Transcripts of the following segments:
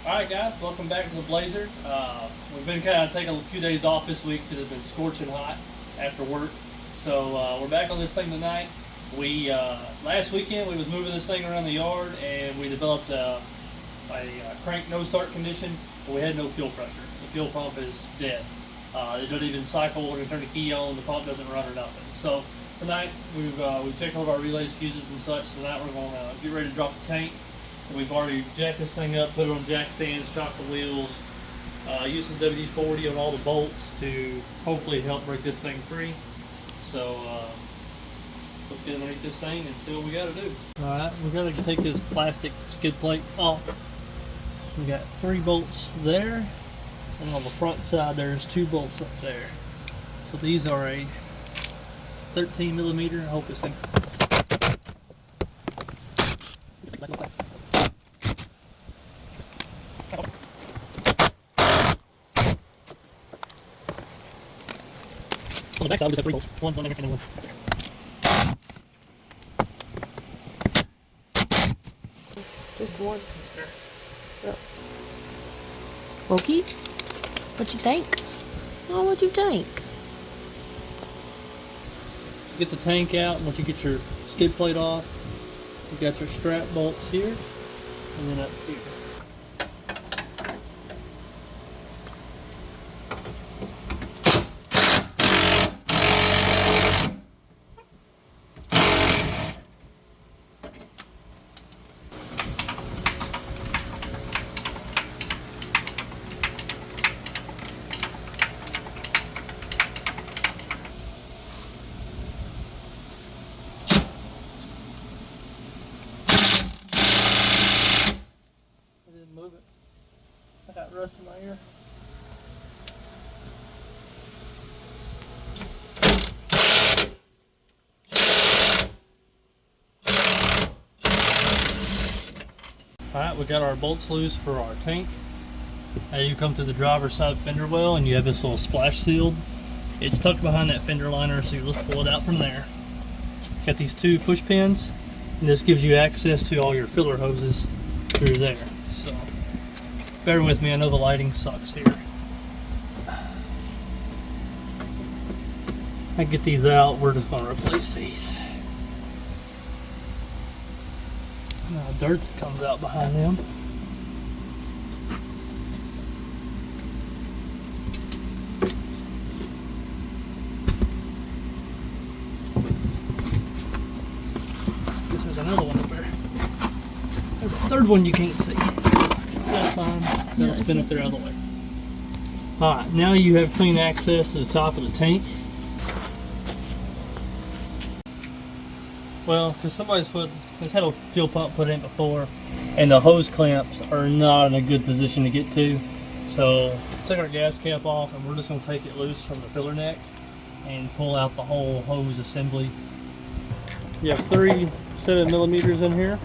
Alright guys, welcome back to the Blazer. We've been kind of taking a few days off this week because it's been scorching hot after work. So we're back on this thing tonight. We last weekend we was moving this thing around the yard and we developed a crank no start condition, but we had no fuel pressure. The fuel pump is dead. It doesn't even cycle when we turn the key on, the pump doesn't run or nothing. So tonight we've checked all of our relays, fuses and such. Tonight we're going to get ready to drop the tank. We've already jacked this thing up, put it on jack stands, chopped the wheels, used some WD-40 on all the bolts to hopefully help break this thing free. So let's get underneath this thing and see what we got to do. Alright, we're going to take this plastic skid plate off. We got 3 bolts there, and on the front side there's 2 bolts up there. So these are a 13 millimeter. I hope this thing. On the back side, we just have 3 bolts. One there, and then one there. Just one. Yep. Wokey? What you think? Oh, what you think? Get the tank out. Once you get your skid plate off, you got your strap bolts here, and then up here. Move it. I got rust in my ear. Alright, we got our bolts loose for our tank. You come to the driver's side fender well and you have this little splash seal. It's tucked behind that fender liner, so you just pull it out from there. Got these 2 push pins, and this gives you access to all your filler hoses through there. So bear with me, I know the lighting sucks here. I get these out, we're just going to replace these. Now dirt that comes out behind them. Guess there's another one up there. There's a 3rd one you can't see. That's fine. That'll spin up there out of the way. Alright, now you have clean access to the top of the tank. Well, because has had a fuel pump put in before, and the hose clamps are not in a good position to get to. So, take our gas cap off, and we're just going to take it loose from the filler neck and pull out the whole hose assembly. You have 3 7 millimeters in here.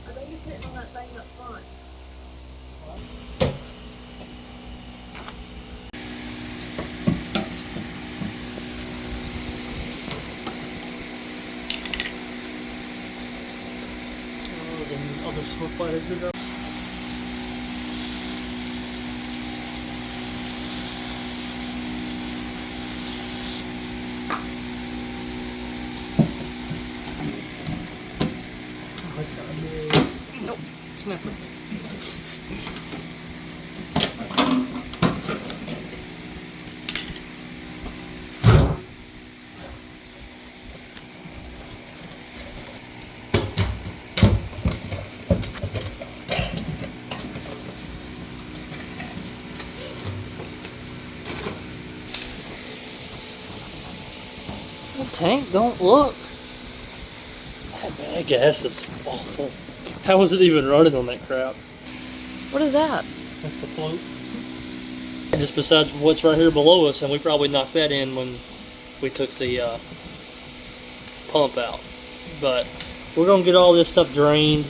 I know you're sitting on that thing up front. I'll just flat it good up. Nope, snapper. The tank don't look. That gas is awful. How was it even running on that crap? What is that? That's the float. And just besides what's right here below us, and we probably knocked that in when we took the pump out. but we're gonna get all this stuff drained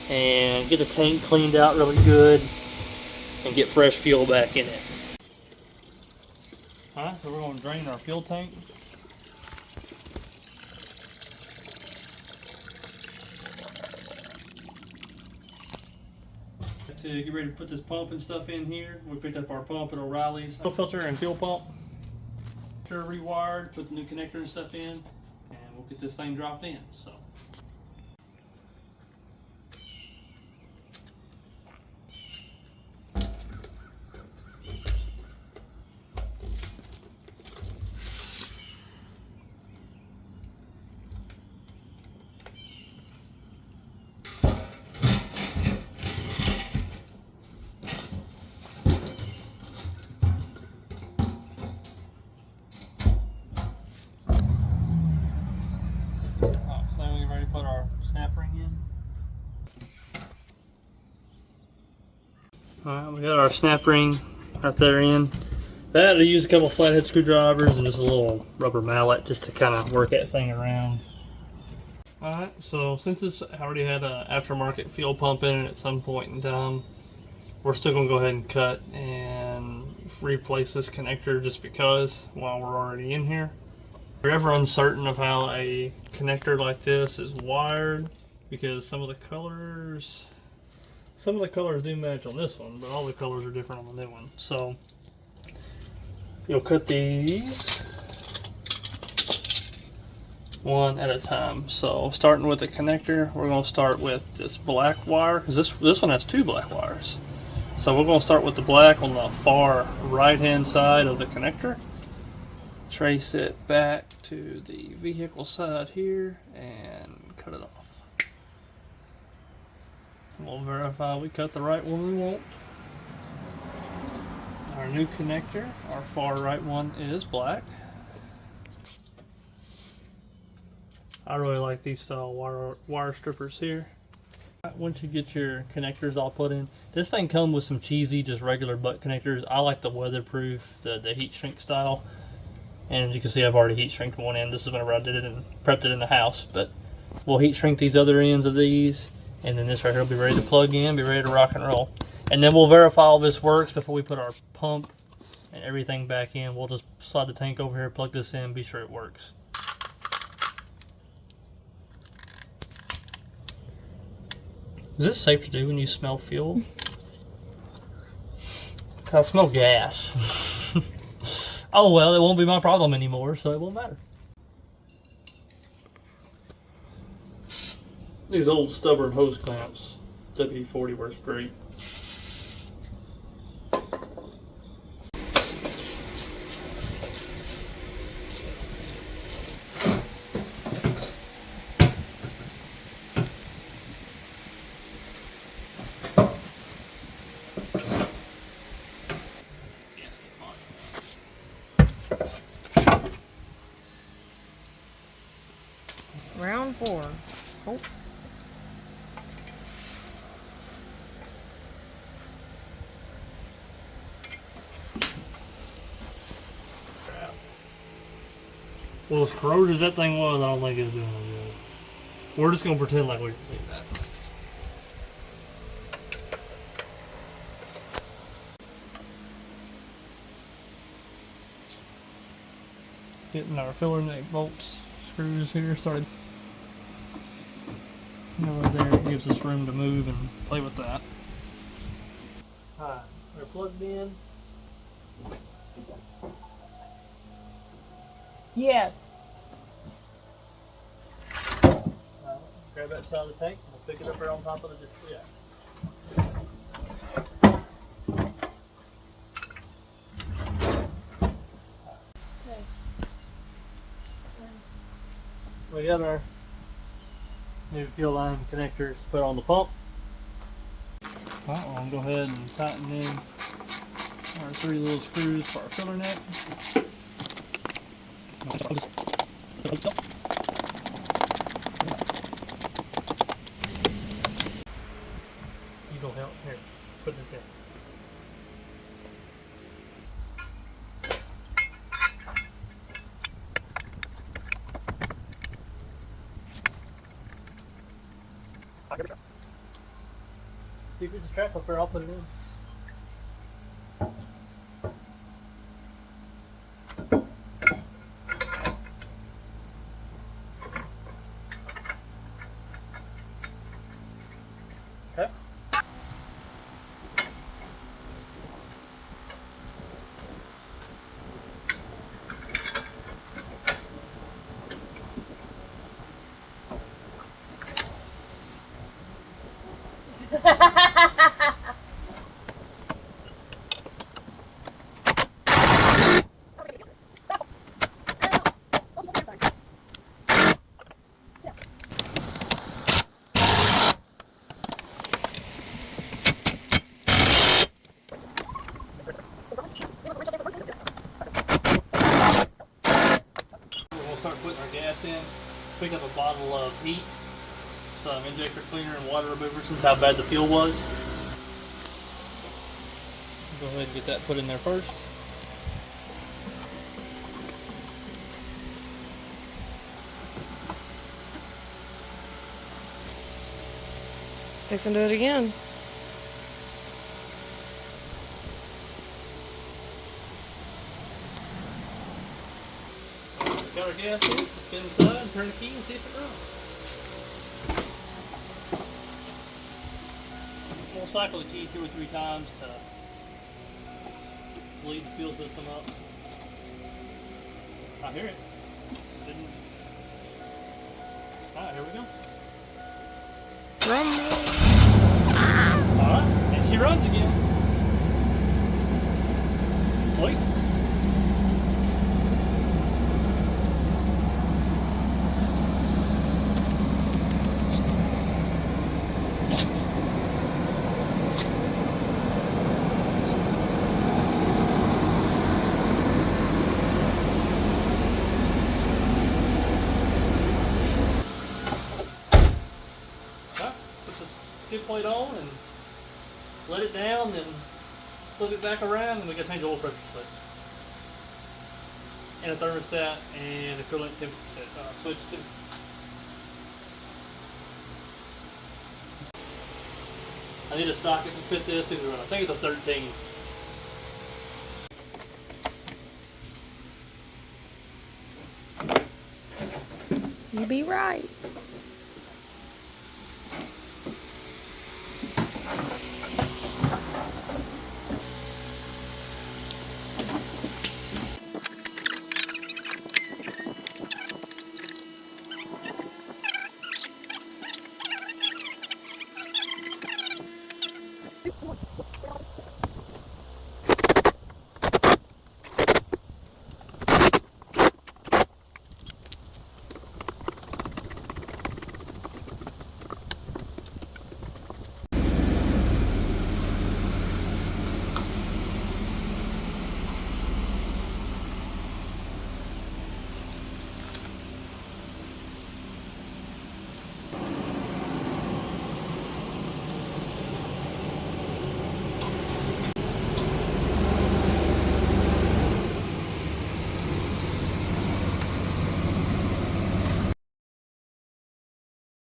and get the tank cleaned out really good and get fresh fuel back in it. Alright, so we're gonna drain our fuel tank. To get ready to put this pump and stuff in here, we picked up our pump at O'Reilly's. Fuel filter and fuel pump. Rewired, put the new connector and stuff in, and we'll get this thing dropped in. So. Put our snap ring in. Alright, we got our snap ring right there in. I had to use a couple flathead screwdrivers and just a little rubber mallet just to kind of work that thing around. Alright, so since this already had an aftermarket fuel pump in it at some point in time, we're still going to go ahead and cut and replace this connector just because while we're already in here. If you're ever uncertain of how a connector like this is wired, because some of the colors do match on this one, but all the colors are different on the new one. So you'll cut these one at a time. So starting with the connector, we're going to start with this black wire, because this one has two black wires. So we're going to start with the black on the far right hand side of the connector. Trace it back to the vehicle side here and cut it off. We'll verify we cut the right one we want. Our new connector, our far right one is black. I really like these style wire strippers here. Once you get your connectors all put in, this thing comes with some cheesy, just regular butt connectors. I like the weatherproof, the heat shrink style. And as you can see, I've already heat shrinked one end. This is whenever I did it and prepped it in the house. But we'll heat shrink these other ends of these. And then this right here will be ready to plug in, be ready to rock and roll. And then we'll verify all this works before we put our pump and everything back in. We'll just slide the tank over here, plug this in, be sure it works. Is this safe to do when you smell fuel? I smell gas. Oh well, it won't be my problem anymore, so it won't matter. These old stubborn hose clamps, WD-40 works great. Round 4. Oh. Well, as corroded as that thing was, I don't think it's doing no good. We're just going to pretend like we can see that. Getting our filler neck bolts, screws here started. Over there, it gives us room to move and play with that. Alright, they're plugged in. Yes. Grab that side of the tank and we'll pick it up here on top of the yeah. Okay. We got our new fuel line connectors put on the pump. Alright, well, I'll go ahead and tighten in our 3 little screws for our filler neck. You go help. Here, put this in. If it's a strap up there, I'll put it in. Okay. We'll start putting our gas in. Pick up a bottle of heat, some injector cleaner and water remover since how bad the fuel was. Go ahead and get that put in there first. Fixing to do it again. Got our gas in. Let's get inside and turn the key and see if it runs. We'll cycle the key 2 or 3 times to bleed the fuel system up. I hear it. Didn't. Alright, here we go. Run. Alright, and she runs again. Sweet. Put the skid plate on and let it down, then flip it back around, and we got to change the oil pressure switch. And a thermostat and a coolant temperature switch too. I need a socket to fit this. I think it's a 13. You be right.